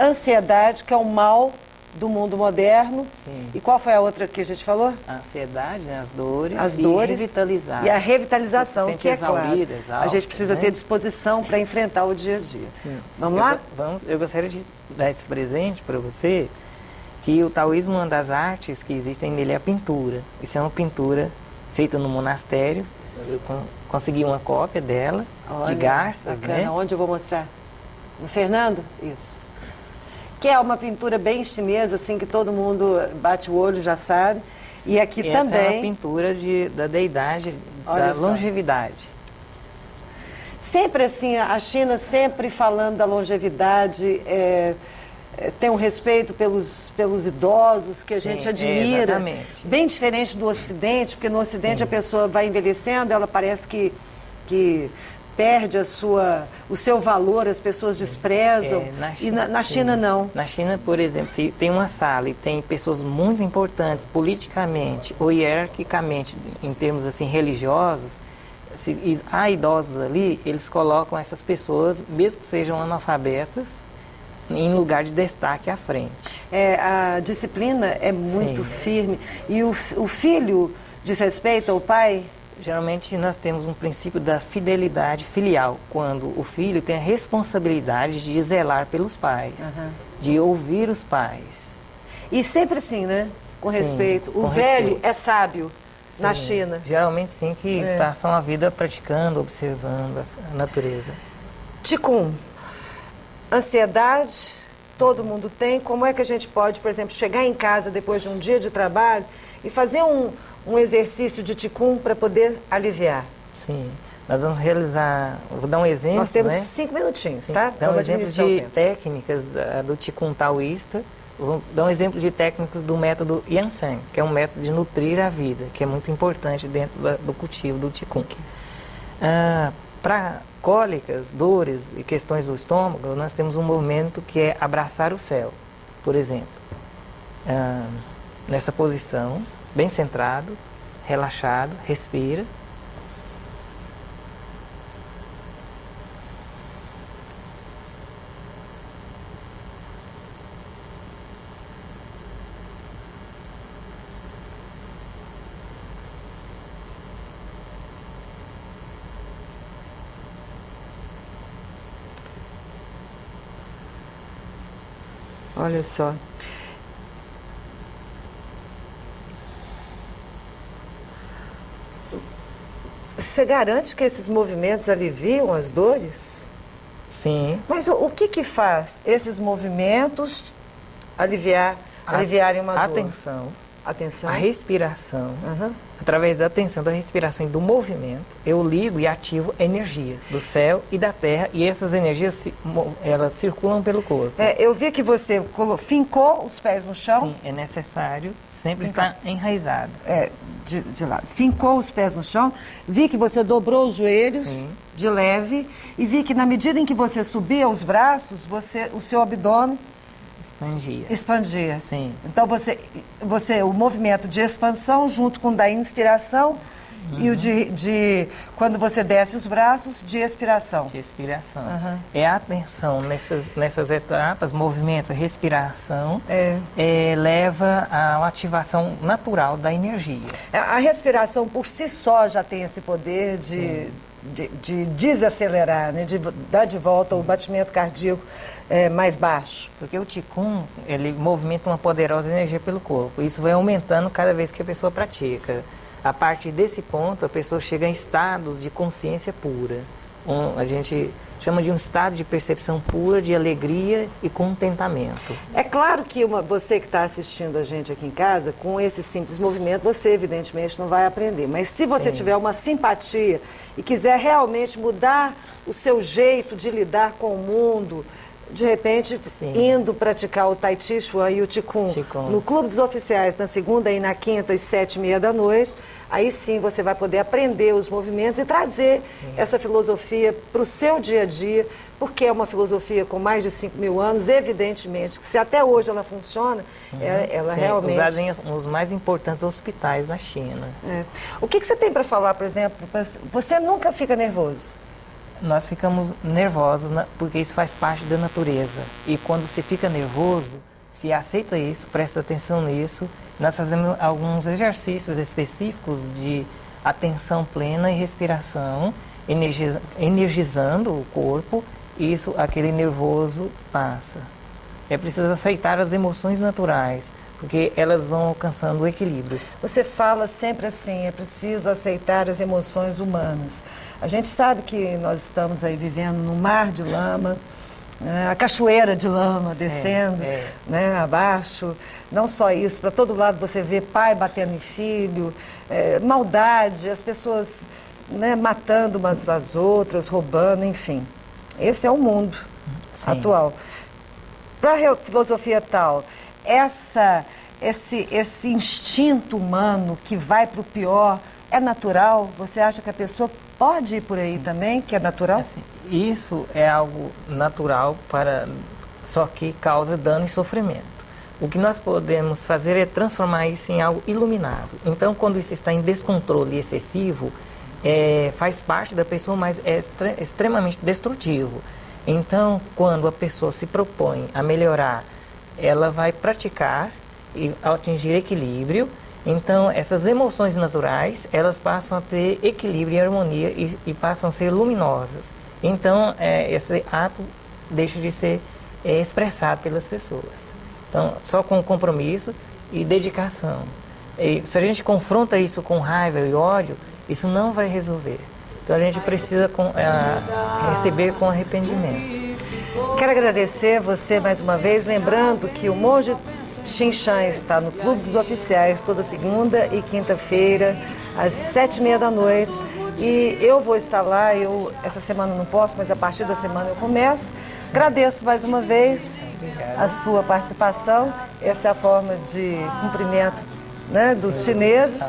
Ansiedade, que é um mal do mundo moderno. Sim. E qual foi a outra que a gente falou? A ansiedade, né? As dores. Revitalizar. E a revitalização, que é claro. Exausto, a gente precisa ter disposição para enfrentar o dia a dia. Sim. Vamos lá? Eu gostaria de dar esse presente para você, que o taoísmo, uma das artes que existem nele é a pintura. Isso é uma pintura feita no monastério. Eu consegui uma cópia dela, de garças, bacana. Né? Onde eu vou mostrar? No Fernando? Isso. Que é uma pintura bem chinesa, assim, que todo mundo bate o olho, já sabe. E aqui também... Essa é uma pintura da deidade, da longevidade. Sempre assim, a China sempre falando da longevidade, tem um respeito pelos idosos, que a gente admira. Exatamente. Bem diferente do Ocidente, porque no Ocidente a pessoa vai envelhecendo, ela parece que perde o seu valor, as pessoas desprezam. E na China não. Na China, por exemplo, se tem uma sala e tem pessoas muito importantes politicamente ou hierarquicamente, em termos assim religiosos, se há idosos ali, eles colocam essas pessoas, mesmo que sejam analfabetas, em lugar de destaque à frente. A disciplina é muito firme. E o filho desrespeita o pai? Geralmente nós temos um princípio da fidelidade filial, quando o filho tem a responsabilidade de zelar pelos pais, de ouvir os pais. E sempre assim, né? Com respeito. O velho é sábio na China. Geralmente sim, que passam a vida praticando, observando a natureza. Ticum, ansiedade, todo mundo tem. Como é que a gente pode, por exemplo, chegar em casa depois de um dia de trabalho e fazer um exercício de Ticum para poder aliviar? Sim. Nós vamos realizar, vou dar um exemplo. Nós temos né? 5 minutinhos, Sim, tá? dar um Vamos exemplo administrar o de tempo. técnicas do Qigong taoísta, vou dar um exemplo de técnicas do método Yanshan, que é um método de nutrir a vida, que é muito importante dentro do cultivo do Qigong. Para cólicas, dores e questões do estômago, nós temos um movimento que é abraçar o céu, por exemplo. Nessa posição, bem centrado, relaxado, respira. Olha só. Você garante que esses movimentos aliviam as dores? Sim. Mas o que faz esses movimentos aliviarem uma dor? Atenção. Atenção. A respiração. Aham. Através da atenção, da respiração e do movimento, eu ligo e ativo energias do céu e da terra, e essas energias elas circulam pelo corpo. Eu vi que você fincou os pés no chão. Sim, é necessário sempre estar enraizado. De lado. Fincou os pés no chão. Vi que você dobrou os joelhos. Sim. De leve. E vi que na medida em que você subia os braços, o seu abdômen expandia. Sim. Então o movimento de expansão junto com o da inspiração e o de quando você desce os braços, de expiração. De expiração. É a atenção nessas etapas, movimento, respiração, leva à ativação natural da energia. A respiração por si só já tem esse poder de desacelerar, né? De dar de volta o batimento cardíaco mais baixo. Porque o Qigong, ele movimenta uma poderosa energia pelo corpo. Isso vai aumentando cada vez que a pessoa pratica. A partir desse ponto, a pessoa chega em estados de consciência pura. A gente chama de um estado de percepção pura, de alegria e contentamento. É claro que você que está assistindo a gente aqui em casa, com esse simples movimento, você evidentemente não vai aprender. Mas se você tiver uma simpatia e quiser realmente mudar o seu jeito de lidar com o mundo, de repente, indo praticar o Tai Chi Chuan e o Qigong no Clube dos Oficiais, na segunda e na quinta, às 7h30 da noite, aí sim você vai poder aprender os movimentos e trazer essa filosofia para o seu dia a dia, porque é uma filosofia com mais de 5.000 anos, evidentemente, que se até hoje ela funciona, ela realmente... Usada em os mais importantes hospitais na China. O que você tem para falar, por exemplo, você nunca fica nervoso? Nós ficamos nervosos porque isso faz parte da natureza. E quando se fica nervoso, se aceita isso, presta atenção nisso. Nós fazemos alguns exercícios específicos de atenção plena e respiração, energizando o corpo, e aquele nervoso passa. É preciso aceitar as emoções naturais, porque elas vão alcançando o equilíbrio. Você fala sempre assim, é preciso aceitar as emoções humanas. A gente sabe que nós estamos aí vivendo no mar de lama, a cachoeira de lama descendo, né, abaixo. Não só isso, para todo lado você vê pai batendo em filho, maldade, as pessoas, né, matando umas às outras, roubando, enfim. Esse é o mundo atual. Para a filosofia tal, esse instinto humano que vai para o pior é natural? Você acha que a pessoa pode ir por aí também, que é natural? Assim, isso é algo natural, só que causa dano e sofrimento. O que nós podemos fazer é transformar isso em algo iluminado. Então, quando isso está em descontrole excessivo, faz parte da pessoa, mas é extremamente destrutivo. Então, quando a pessoa se propõe a melhorar, ela vai praticar e atingir equilíbrio. Então, essas emoções naturais, elas passam a ter equilíbrio e harmonia e passam a ser luminosas. Então, esse ato deixa de ser expressado pelas pessoas. Então, só com compromisso e dedicação. E se a gente confronta isso com raiva e ódio, isso não vai resolver. Então, a gente precisa receber com arrependimento. Quero agradecer você mais uma vez, lembrando que o Monge Xinshan está no Clube dos Oficiais toda segunda e quinta-feira, às 7h30 da noite. E eu vou estar lá, essa semana não posso, mas a partir da semana eu começo. Agradeço mais uma vez a sua participação. Essa é a forma de cumprimento, né, dos chineses.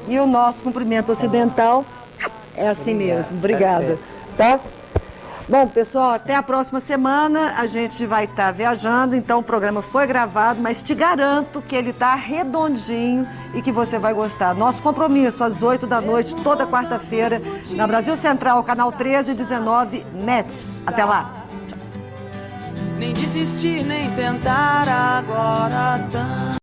E o nosso cumprimento ocidental é assim mesmo. Obrigada. Tá? Bom, pessoal, até a próxima semana. A gente vai estar viajando, então o programa foi gravado, mas te garanto que ele está redondinho e que você vai gostar. Nosso compromisso, às 8 da noite, toda quarta-feira, na Brasil Central, canal 1319 NET. Até lá. Nem desistir, nem tentar agora tanto.